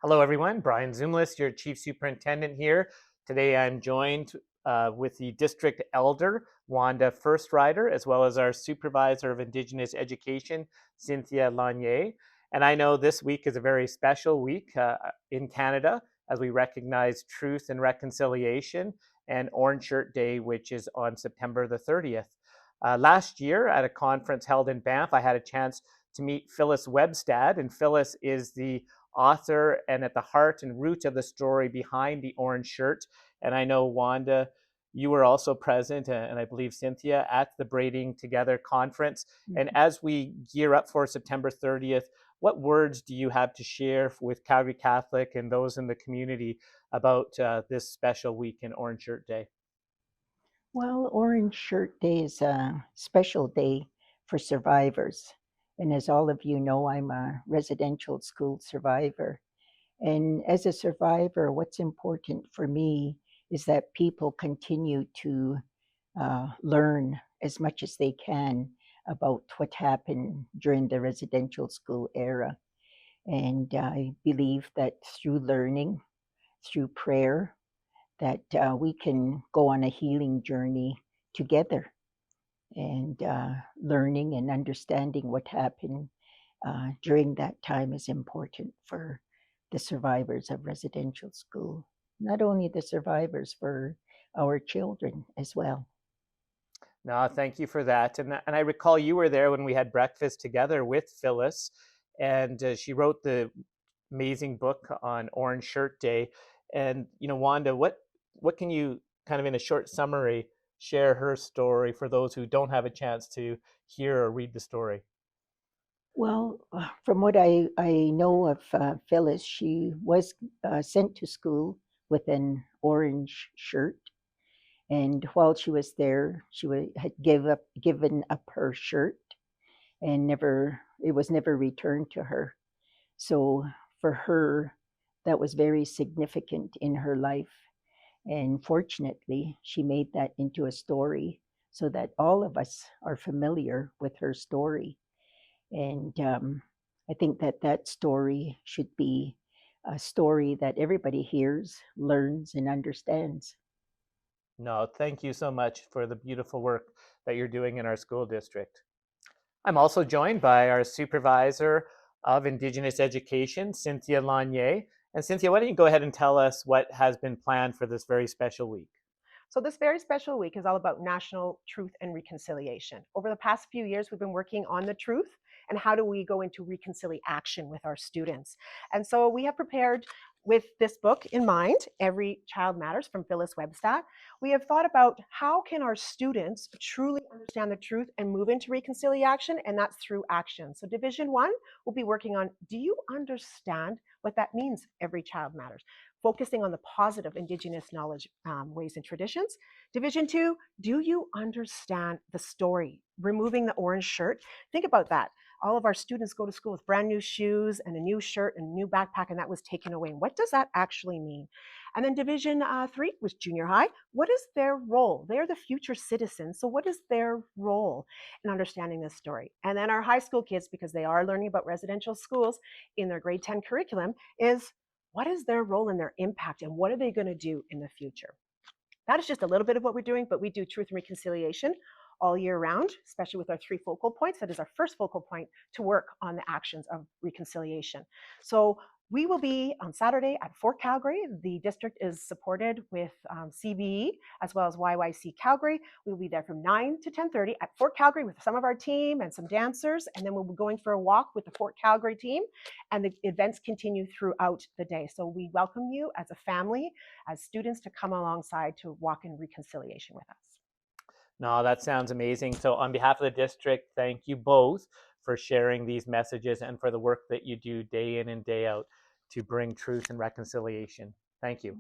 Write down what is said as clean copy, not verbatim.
Hello, everyone. Brian Zumlis, your Chief Superintendent here. Today I'm joined with the District Elder Wanda Firstrider, as well as our Supervisor of Indigenous Education, Cynthia Launiere. And I know this week is a very special week in Canada as we recognize Truth and Reconciliation and Orange Shirt Day, which is on September the 30th. Last year at a conference held in Banff, I had a chance to meet Phyllis Webstad, and Phyllis is the author and at the heart and root of the story behind the orange shirt. And I know, Wanda, you were also present, and I believe Cynthia, at the Braiding Together conference. And as we gear up for September 30th, what words do you have to share with Calgary Catholic and those in the community about this special week in Orange Shirt Day? Well, Orange Shirt Day is a special day for survivors. And as all of you know, I'm a residential school survivor. And as a survivor, what's important for me is that people continue to learn as much as they can about what happened during the residential school era. And I believe that through learning, through prayer, that we can go on a healing journey together and learning and understanding what happened during that time is important for the survivors of residential school. Not only the survivors, for our children as well. No, thank you for that. And I recall you were there when we had breakfast together with Phyllis, and she wrote the amazing book on Orange Shirt Day. And Wanda, what can you kind of in a short summary share her story for those who don't have a chance to hear or read the story? Well, from what I know of Phyllis, she was sent to school with an orange shirt. And while she was there, had given up her shirt and it was never returned to her. So for her, that was very significant in her life. And fortunately, she made that into a story so that all of us are familiar with her story. And I think that that story should be a story that everybody hears, learns, and understands. No, thank you so much for the beautiful work that you're doing in our school district. I'm also joined by our Supervisor of Indigenous Education, Cynthia Launiere. And Cynthia, why don't you go ahead and tell us what has been planned for this very special week? So this very special week is all about National Truth and Reconciliation. Over the past few years, we've been working on the truth and how do we go into reconciliation with our students. And so we have prepared with this book in mind, Every Child Matters from Phyllis Webstad. We have thought about how can our students truly understand the truth and move into reconciliation, and that's through action. So Division 1 will be working on, do you understand what that means, every child matters? Focusing on the positive Indigenous knowledge, ways, and traditions. Division 2, do you understand the story? Removing the orange shirt. Think about that. All of our students go to school with brand new shoes and a new shirt and a new backpack, and that was taken away. What does that actually mean? And then Division 3 was junior high. What is their role? They're the future citizens. So what is their role in understanding this story? And then our high school kids, because they are learning about residential schools in their grade 10 curriculum, is what is their role and their impact, and what are they going to do in the future? That is just a little bit of what we're doing, but we do truth and reconciliation all year round, especially with our 3 focal points. That is our first focal point to work on the actions of reconciliation. So we will be on Saturday at Fort Calgary. The district is supported with CBE as well as YYC Calgary. We will be there from 9 to 10:30 at Fort Calgary with some of our team and some dancers. And then we'll be going for a walk with the Fort Calgary team. And the events continue throughout the day. So we welcome you as a family, as students, to come alongside to walk in reconciliation with us. No, that sounds amazing. So on behalf of the district, thank you both for sharing these messages and for the work that you do day in and day out to bring truth and reconciliation. Thank you.